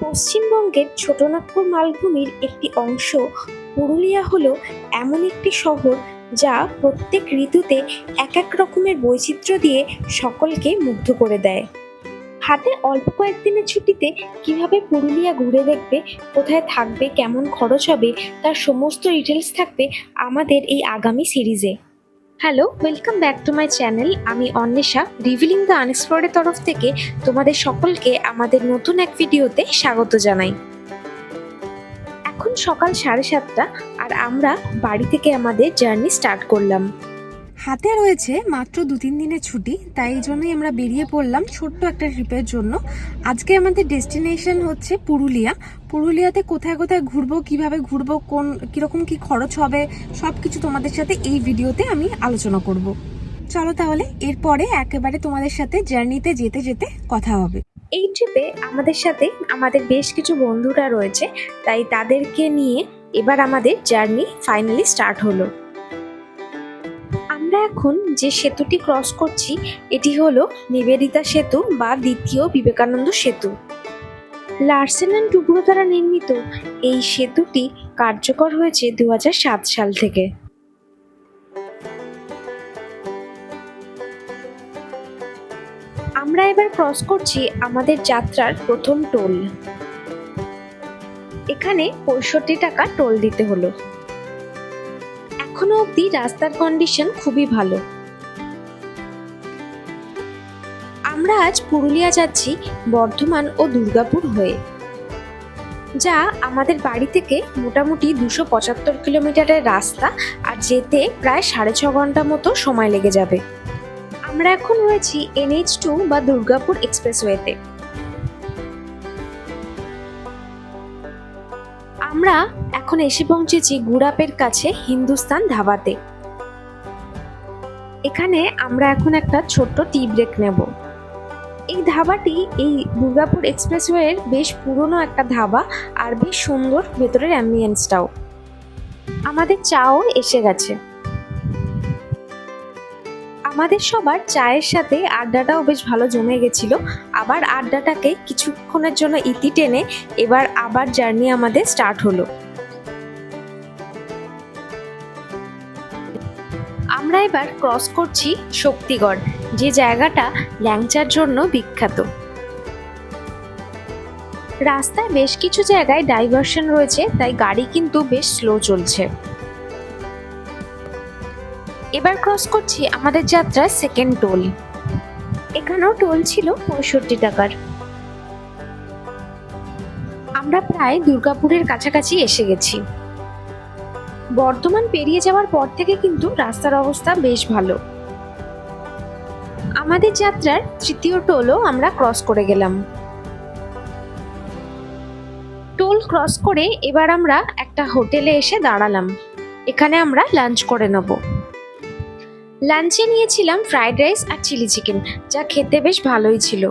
পশ্চিমবঙ্গের ছোটনাগপুর মালভূমির একটি অংশ পুরুলিয়া হলো এমন একটি শহর যা প্রত্যেক ঋতুতে এক এক রকমের বৈচিত্র্য দিয়ে সকলকে মুগ্ধ করে দেয়। হাতে অল্প কয়েকদিনের ছুটিতে কিভাবে পুরুলিয়া ঘুরে দেখবে, কোথায় থাকবে, কেমন খরচ হবে, তার সমস্ত ডিটেলস থাকবে আমাদের এই আগামী সিরিজে। Hello, welcome back to my channel. আমি অন্বেষা, রিভিলিং দ্য আনএক্সপ্লোরের তরফ থেকে তোমাদের সকলকে আমাদের নতুন এক ভিডিওতে স্বাগত জানাই। এখন সকাল 7:30 আর আমরা বাড়ি থেকে আমাদের জার্নি স্টার্ট করলাম। হাতে রয়েছে মাত্র 2-3 দিনের ছুটি, তাই এই জন্যই আমরা বেরিয়ে পড়লাম ছোট্ট একটা ট্রিপের জন্য। আজকে আমাদের ডেস্টিনেশন হচ্ছে পুরুলিয়া। পুরুলিয়াতে কোথায় কোথায় ঘুরবো, কিভাবে ঘুরবো, কিরকম কি খরচ হবে, সব কিছু তোমাদের সাথে এই ভিডিওতে আমি আলোচনা করব। চলো তাহলে এরপরে একেবারে তোমাদের সাথে জার্নিতে যেতে যেতে কথা হবে। এই ট্রিপে আমাদের সাথে আমাদের বেশ কিছু বন্ধুরা রয়েছে, তাই তাদেরকে নিয়ে এবার আমাদের জার্নি ফাইনালি স্টার্ট হলো। আমরা এখন যে সেতুটি ক্রস করছি এটি হলো নিবেদিতা সেতু বা দ্বিতীয় বিবেকানন্দ সেতু। লার্সেন অ্যান্ড টুব্রো দ্বারা নির্মিত এই সেতুটি কার্যকর হয়েছে 2007 সাল থেকে। আমরা এবার ক্রস করছি আমাদের যাত্রার প্রথম টোল। এখানে 65 টাকা টোল দিতে হলো। এখনো অবধি রাস্তার কন্ডিশন খুবই ভালো। আমরা আজ পুরুলিয়া যাচ্ছি বর্ধমান ও দুর্গাপুর হয়ে, যা আমাদের বাড়ি থেকে মোটামুটি 275 কিলোমিটারের রাস্তা, আর যেতে প্রায় 6.5 ঘন্টা মতো সময় লেগে যাবে। আমরা এখন রয়েছি NH2 বা দুর্গাপুর এক্সপ্রেসওয়েতে। আমরা এখন এসে পৌঁছেছি গুড়াপের কাছে হিন্দুস্তান ধাবাতে। এখানে আমরা এখন একটা ছোট্ট টি ব্রেক নেব। এই ধাবাটি এই দুর্গাপুর এক্সপ্রেসওয়ের বেশ পুরনো একটা ধাবা, আর বেশ সুন্দর ভেতরের অ্যাম্বিয়েন্সটাও। আমাদের চাও এসে গেছে। আমাদের সবার চায়ের সাথে আড্ডাটাও বেশ ভালো জমে গেছিল। আবার আড্ডাটাকে কিছুক্ষণের জন্য ইতি টেনে এবার আবার জার্নি আমাদের স্টার্ট হলো। আমরা এবার ক্রস করছি শক্তিগড়, যে জায়গাটা ল্যাংচার জন্য বিখ্যাত। রাস্তায় বেশ কিছু জায়গায় ডাইভারশন রয়েছে, তাই গাড়ি কিন্তু বেশ স্লো চলছে। এবার ক্রস করছি আমাদের যাত্রার সেকেন্ড টোল। এখানেও টোল ছিল 65 টাকার। আমরা প্রায় দুর্গাপুরের কাছাকাছি এসে গেছি। বর্ধমান পেরিয়ে যাওয়ার পর থেকে কিন্তু রাস্তার অবস্থা বেশ ভালো। আমাদের যাত্রার তৃতীয় টোলও আমরা ক্রস করে গেলাম। টোল ক্রস করে এবার আমরা একটা হোটেলে এসে দাঁড়ালাম। এখানে আমরা লাঞ্চ করে নেব। লাঞ্চে নিয়েছিলাম ফ্রাইড রাইস আর চিলি চিকেন, যা খেতে বেশ ভালোই ছিল।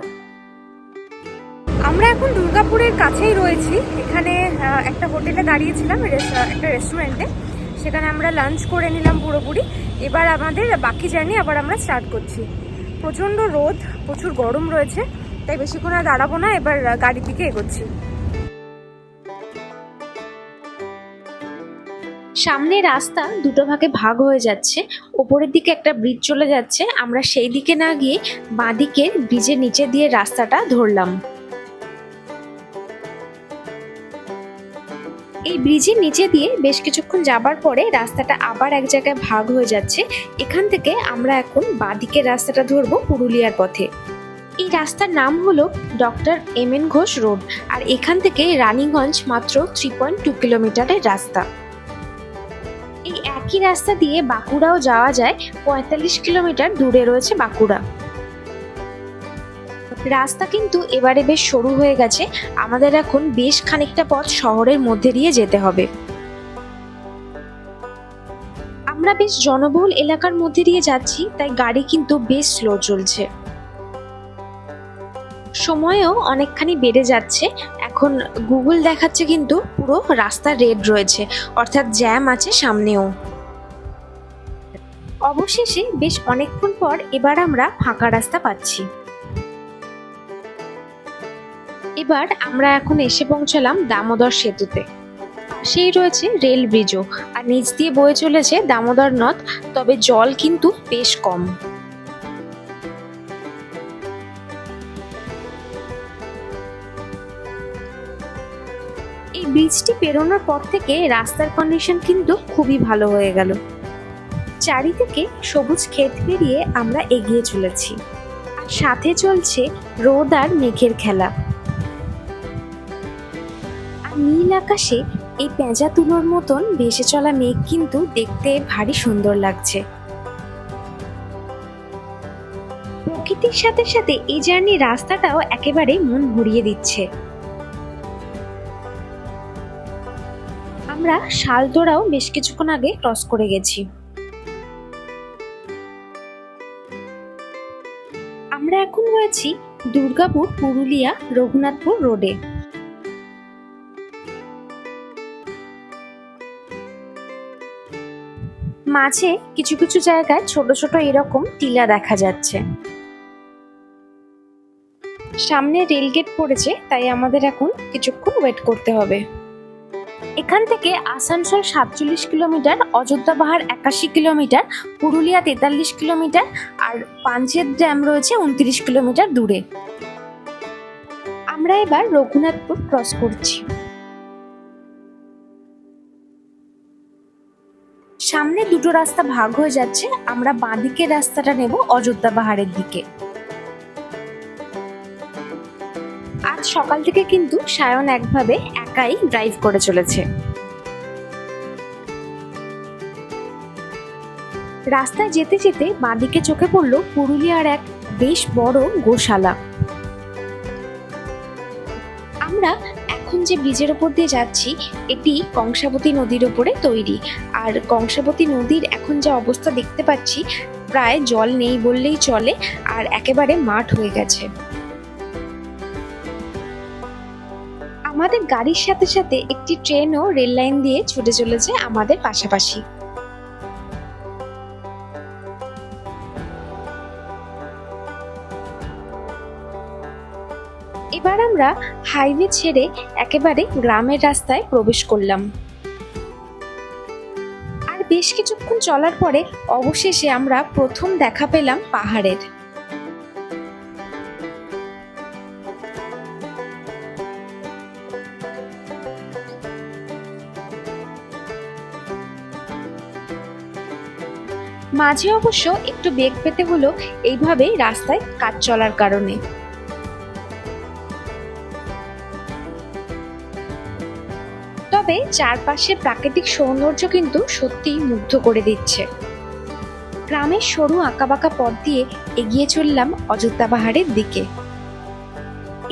আমরা এখন দুর্গাপুরের কাছেই রয়েছি। এখানে একটা হোটেলে দাঁড়িয়েছিলাম, একটা রেস্টুরেন্টে। সেখানে আমরা লাঞ্চ করে নিলাম পুরোপুরি। এবার আমাদের বাকি জার্নি আবার আমরা স্টার্ট করছি। প্রচণ্ড রোদ, প্রচুর গরম রয়েছে, তাই বেশিক্ষণ আর দাঁড়াবো না, এবার গাড়ির দিকে এগোচ্ছি। সামনে রাস্তা দুটো ভাগে ভাগ হয়ে যাচ্ছে। ওপরের দিকে একটা ব্রিজ চলে যাচ্ছে, আমরা সেই দিকে না গিয়ে বাঁদিকের ব্রিজের নিচে দিয়ে রাস্তাটা ধরলাম। এই ব্রিজের নিচে দিয়ে বেশ কিছুক্ষণ যাবার পরে রাস্তাটা আবার এক জায়গায় ভাগ হয়ে যাচ্ছে। এখান থেকে আমরা এখন বাঁদিকের রাস্তাটা ধরবো পুরুলিয়ার পথে। এই রাস্তার নাম হলো ডক্টর MN ঘোষ রোড, আর এখান থেকে রানীগঞ্জ মাত্র 3.2 কিলোমিটারের রাস্তা। এই একই রাস্তা দিয়ে বাঁকুড়াও যাওয়া যায়, 45 কিলোমিটার দূরে রয়েছে বাঁকুড়া। রাস্তা কিন্তু এবারে বেশ সরু হয়ে গেছে। আমাদের এখন বেশ খানিকটা পথ শহরের মধ্যে দিয়ে যেতে হবে। আমরা বেশ জনবহুল এলাকার মধ্যে দিয়ে যাচ্ছি, তাই গাড়ি কিন্তু বেশ স্লো চলছে। সময়ও অনেকখানি বেড়ে যাচ্ছে। এখন গুগল দেখাচ্ছে কিন্তু পুরো রাস্তা রেড রয়েছে, অর্থাৎ জ্যাম আছে সামনেও। অবশেষে বেশ অনেকক্ষণ পর এবার আমরা ফাঁকা রাস্তা পাচ্ছি। এবার আমরা এখন এসে পৌঁছালাম দামোদর সেতুতে। সেই রয়েছে রেল ব্রিজও, আর নিচ দিয়ে বয়ে চলেছে দামোদর নদ, তবে জল কিন্তু বেশ কম। এই ব্রিজটি পেরোনোর পর থেকে রাস্তার কন্ডিশন কিন্তু খুবই ভালো হয়ে গেল। চারিদিকে সবুজ ক্ষেত পেরিয়ে আমরা এগিয়ে চলেছি, আর সাথে চলছে রোদ আর মেঘের খেলা। আর নীল আকাশে এই পেঁজা তুলোর মতন ভেসে চলা মেঘ কিন্তু দেখতে ভারী সুন্দর লাগছে। প্রকৃতির সাথে সাথে এই জার্নির রাস্তাটাও একেবারে মন ভরিয়ে দিচ্ছে। আমরা শালদোরাও বেশ কিছুক্ষণ আগে ক্রস করে গেছি। আমরা এখন রয়েছি দুর্গাপুর পুরুলিয়া রঘুনাথপুর রোডে। মাঝে কিছু কিছু জায়গায় ছোট ছোট এরকম টিলা দেখা যাচ্ছে। সামনে রেলগেট পড়েছে, তাই আমাদের এখন কিছুক্ষণ ওয়েট করতে হবে। এখান থেকে আসানসোল 47 কিলোমিটার, অযোধ্যা পাহাড় 81 কিলোমিটার, পুরুলিয়া 43 কিলোমিটার, আর পাঞ্চেত ড্যাম রয়েছে 29 কিলোমিটার দূরে। আমরা এবার রঘুনাথপুর ক্রস করছি। সামনে দুটো রাস্তা ভাগ হয়ে যাচ্ছে, আমরা বাঁদিকের রাস্তাটা নেব অযোধ্যা পাহাড়ের দিকে। আজ সকাল থেকে কিন্তু সায়ন একভাবে একাই ড্রাইভ করে চলেছে। রাস্তায় যেতে যেতে বাঁদিকে চোখে পড়লো পুরুলিয়ার এক বেশ বড় গোশালা। আমরা এখন যে ব্রিজের ওপর দিয়ে যাচ্ছি, এটি কংসাবতী নদীর ওপরে তৈরি। আর কংসাবতী নদীর এখন যে অবস্থা দেখতে পাচ্ছি, প্রায় জল নেই বললেই চলে, আর একেবারে মাঠ হয়ে গেছে। আমাদের গাড়ির সাথে সাথে একটি ট্রেনও রেল লাইন দিয়ে ছুটে চলেছে আমাদের পাশাপাশি। এবার আমরা হাইওয়ে ছেড়ে একেবারে গ্রামের রাস্তায় প্রবেশ করলাম। আর বেশ কিছুক্ষণ চলার পরে অবশেষে আমরা প্রথম দেখা পেলাম পাহাড়ের। মাঝে অবশ্য একটু বেগ পেতে হলো, এইভাবে রাস্তায় কাজ চলার কারণে। তবে চারপাশের প্রাকৃতিক সৌন্দর্য কিন্তু সত্যিই মুগ্ধ করে দিচ্ছে। গ্রামের সরু আঁকাবাঁকা পথ দিয়ে এগিয়ে চললাম অযোধ্যা পাহাড়ের দিকে।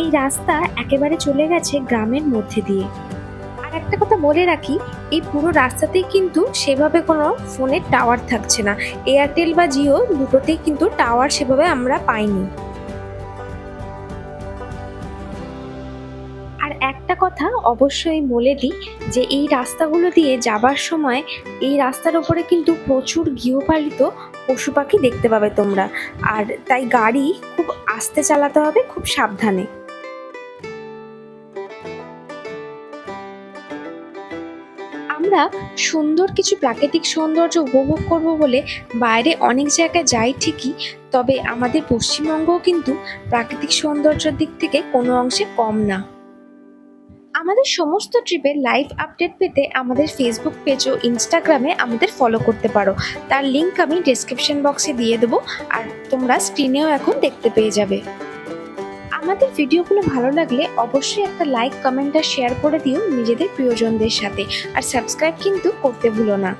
এই রাস্তা একেবারে চলে গেছে গ্রামের মধ্যে দিয়ে। আর একটা কথা বলে রাখি, এই পুরো রাস্তাতেই কিন্তু সেভাবে কোনো ফোনের টাওয়ার থাকছে না। এয়ারটেল বা জিও দুটোতেই কিন্তু টাওয়ার সেভাবে আমরা পাইনি। আর একটা কথা অবশ্যই বলে দিই, যে এই রাস্তাগুলো দিয়ে যাবার সময় এই রাস্তার উপরে কিন্তু প্রচুর গৃহপালিত পশু পাখি দেখতে পাবে তোমরা। আর তাই গাড়ি খুব আস্তে চালাতে হবে, খুব সাবধানে। আমরা সুন্দর কিছু প্রাকৃতিক সৌন্দর্য উপভোগ করব বলে বাইরে অনেক জায়গায় যাই ঠিকই, তবে আমাদের পশ্চিমবঙ্গও কিন্তু প্রাকৃতিক সৌন্দর্যের দিক থেকে কোনো অংশে কম না। আমাদের সমস্ত ট্রিপের লাইভ আপডেট পেতে আমাদের ফেসবুক পেজ ও ইনস্টাগ্রামে আমাদের ফলো করতে পারো। তার লিংক আমি ডেসক্রিপশন বক্সে দিয়ে দেবো, আর তোমরা স্ক্রিনেও এখন দেখতে পেয়ে যাবে। আমাদের ভিডিওগুলো ভালো লাগলে অবশ্যই একটা লাইক, কমেন্ট আর শেয়ার করে দিও নিজেদের প্রিয়জনদের সাথে। আর সাবস্ক্রাইব কিন্তু করতে ভুলো না।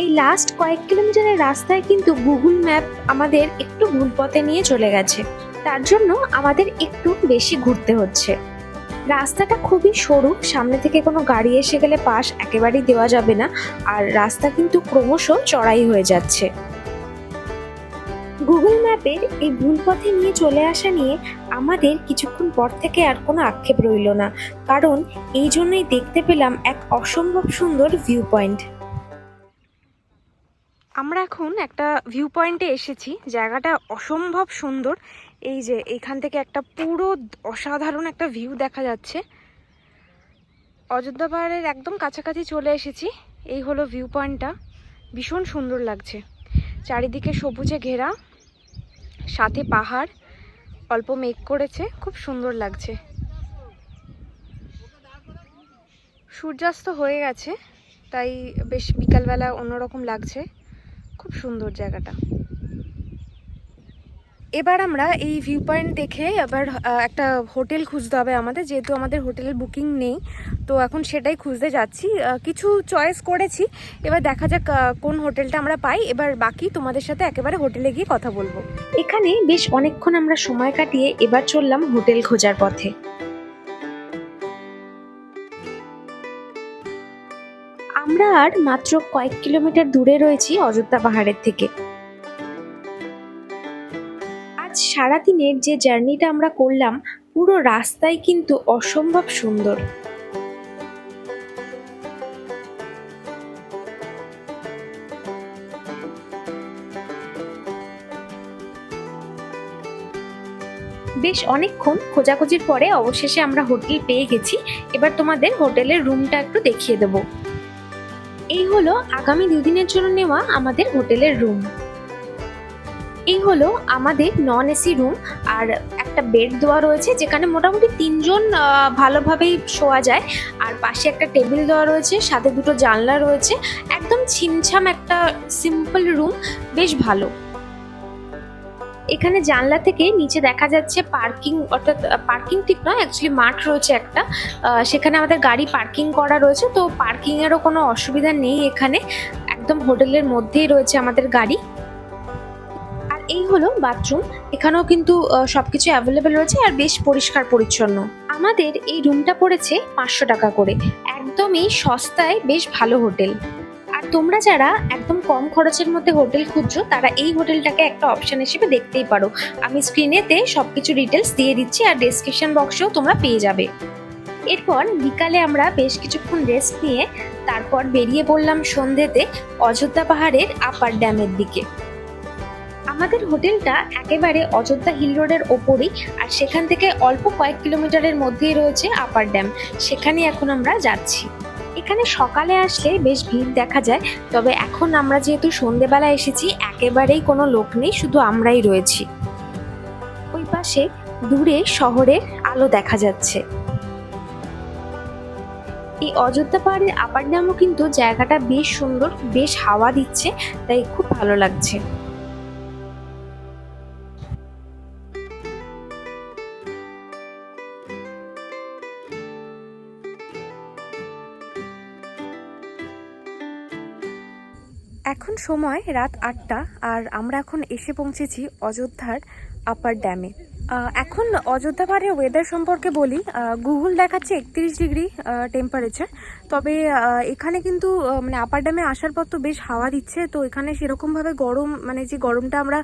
এই লাস্ট কয়েক কিলোমিটারের রাস্তায় কিন্তু গুগল ম্যাপ আমাদের একটু ভুল পথে নিয়ে চলে গেছে, তার জন্য আমাদের একটু বেশি ঘুরতে হচ্ছে। রাস্তাটা খুবই সরু, সামনে থেকে কোনো গাড়ি এসে গেলে পাশ একেবারেই দেওয়া যাবে না, আর রাস্তা কিন্তু ক্রমশ চড়াই হয়ে যাচ্ছে। গুগল ম্যাপের এই ভুল পথে নিয়ে চলে আসা নিয়ে আমাদের কিছুক্ষণ পর থেকে আর কোনো আক্ষেপ রইল না, কারণ এই জন্যই দেখতে পেলাম এক অসম্ভব সুন্দর ভিউ পয়েন্ট। আমরা এখন একটা ভিউ পয়েন্টে এসেছি। জায়গাটা অসম্ভব সুন্দর। এই যে এইখান থেকে একটা পুরো অসাধারণ একটা ভিউ দেখা যাচ্ছে। অযোধ্যা পাহাড়ের একদম কাছাকাছি চলে এসেছি। এই হলো ভিউ পয়েন্টটা, ভীষণ সুন্দর লাগছে। চারিদিকে সবুজে ঘেরা, সাথে পাহাড়, অল্প মেঘ করেছে, খুব সুন্দর লাগছে। সূর্যাস্ত হয়ে গেছে, তাই বেশ বিকালবেলা অন্যরকম লাগছে। খুব সুন্দর জায়গাটা। এবার আমরা এই ভিউ পয়েন্ট দেখে এবার একটা হোটেল খুঁজতে হবে আমাদের, যেহেতু আমাদের হোটেলের বুকিং নেই। তো এখন সেটাই খুঁজতে যাচ্ছি। কিছু চয়েস করেছি, এবার দেখা যাক কোন হোটেলটা আমরা পাই। এবার বাকি তোমাদের সাথে একেবারে হোটেলে গিয়ে কথা বলবো। এখানে বেশ অনেকক্ষণ আমরা সময় কাটিয়ে এবার চললাম হোটেল খোঁজার পথে। আমরা আর মাত্র কয়েক কিলোমিটার দূরে রয়েছি অযোধ্যা পাহাড়ের থেকে। আজ সারাদিনের যে জার্নিটা আমরা করলাম, পুরো রাস্তায় কিন্তু অসম্ভব সুন্দর। বেশ অনেকক্ষণ খোঁজাখুঁজির পরে অবশেষে আমরা হোটেল পেয়ে গেছি। এবার তোমাদের হোটেলের রুমটা একটু দেখিয়ে দেব। এই হলো আগামী 2 দিনের জন্য নেওয়া আমাদের হোটেলের রুম। এই হলো আমাদের নন এসি রুম, আর একটা বেড দেওয়া রয়েছে যেখানে মোটামুটি 3 জন ভালোভাবেই শোয়া যায়। আর পাশে একটা টেবিল দেওয়া রয়েছে, সাথে 2টো জানলা রয়েছে। একদম ছিমছাম একটা সিম্পল রুম, বেশ ভালো। এখানে জানলা থেকে নিচে দেখা যাচ্ছে পার্কিং, অর্থাৎ পার্কিং ঠিক নয়, অ্যাকচুয়ালি মাঠ রয়েছে একটা। সেখানে আমাদের গাড়ি পার্কিং করা রয়েছে, তো পার্কিংয়েরও কোনো অসুবিধা নেই এখানে। একদম হোটেলের মধ্যেই রয়েছে আমাদের গাড়ি। আর এই হলো বাথরুম, এখানেও কিন্তু সবকিছু অ্যাভেলেবেল রয়েছে আর বেশ পরিষ্কার পরিচ্ছন্ন। আমাদের এই রুমটা পড়েছে 500 টাকা করে, একদমই সস্তায় বেশ ভালো হোটেল। আর তোমরা যারা একদম কম খরচের মধ্যে হোটেল খুঁজছো, তারা এই হোটেলটাকে একটা অপশন হিসেবে দেখতেই পারো। আমি স্ক্রিনেতে সবকিছু ডিটেলস দিয়ে দিচ্ছি, আর ডেসক্রিপশন বক্সেও তোমরা পেয়ে যাবে। এরপর বিকালে আমরা বেশ কিছুক্ষণ রেস্ট নিয়ে তারপর বেরিয়ে পড়লাম সন্ধ্যেতে অযোধ্যা পাহাড়ের আপার ড্যামের দিকে। আমাদের হোটেলটা একেবারে অযোধ্যা হিল রোডের ওপরই, আর সেখান থেকে অল্প কয়েক কিলোমিটারের মধ্যেই রয়েছে আপার ড্যাম। সেখানে এখন আমরা যাচ্ছি। এখানে সকালে আসলে বেশ ভিড় দেখা যায়, তবে এখন আমরা যেহেতু সন্ধেবেলা এসেছি, একেবারেই কোনো লোক নেই, শুধু আমরাই রয়েছি। ওই পাশে দূরে শহরের আলো দেখা যাচ্ছে। এই অযোধ্যা পাহাড়ের আপার ড্যামও কিন্তু জায়গাটা বেশ সুন্দর, বেশ হাওয়া দিচ্ছে, তাই খুব ভালো লাগছে। এখন সময় রাত 8টা, আর আমরা এখন এসে পৌঁছেছি অযোধ্যার আপার ড্যামে। এখন অযোধ্যা পাহাড়ের ওয়েদার সম্পর্কে বলি। গুগল দেখাচ্ছে 31 ডিগ্রি টেম্পারেচার, তবে এখানে কিন্তু মানে আপার ড্যামে আসার পর তো বেশ হাওয়া দিচ্ছে, তো এখানে সেরকমভাবে গরম, মানে যে গরমটা আমরা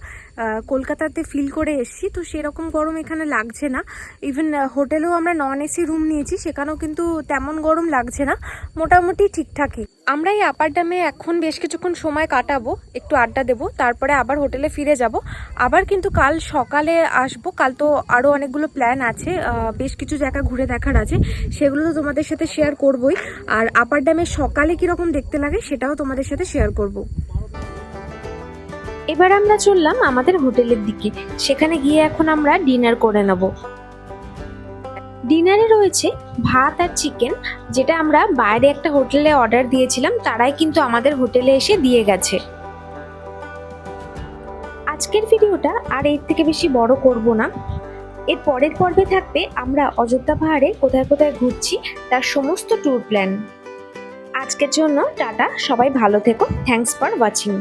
কলকাতাতে ফিল করে এসেছি, তো সেরকম গরম এখানে লাগছে না। ইভেন হোটেলেও আমরা নন এসি রুম নিয়েছি, সেখানেও কিন্তু তেমন গরম লাগছে না, মোটামুটি ঠিকঠাকই। আমরা এই আপার ড্যামে এখন বেশ কিছুক্ষণ সময় কাটাবো, একটু আড্ডা দেবো, তারপরে আবার হোটেলে ফিরে যাব। আবার কিন্তু কাল সকালে আসবো। কাল তো আরও অনেকগুলো প্ল্যান আছে, বেশ কিছু জায়গা ঘুরে দেখার আছে, সেগুলো তো তোমাদের সাথে শেয়ার করবোই। আর আপার ড্যামে সকালে কীরকম দেখতে লাগে সেটাও তোমাদের সাথে শেয়ার করব। এবার আমরা চললাম আমাদের হোটেলের দিকে। সেখানে গিয়ে এখন আমরা ডিনার করে নেব। ডিনারে রয়েছে ভাত আর চিকেন, যেটা আমরা বাইরে একটা হোটেলে অর্ডার দিয়েছিলাম, তারাই কিন্তু আমাদের হোটেলে এসে দিয়ে গেছে। আজকের ভিডিওটা আর এর থেকে বেশি বড় করব না। এর পরের পর্বে থাকবে আমরা অযোধ্যা পাহাড়ে কোথায় কোথায় ঘুরছি তার সমস্ত ট্যুর প্ল্যান। আজকের জন্য টাটা, সবাই ভালো থেকো। Thanks for watching.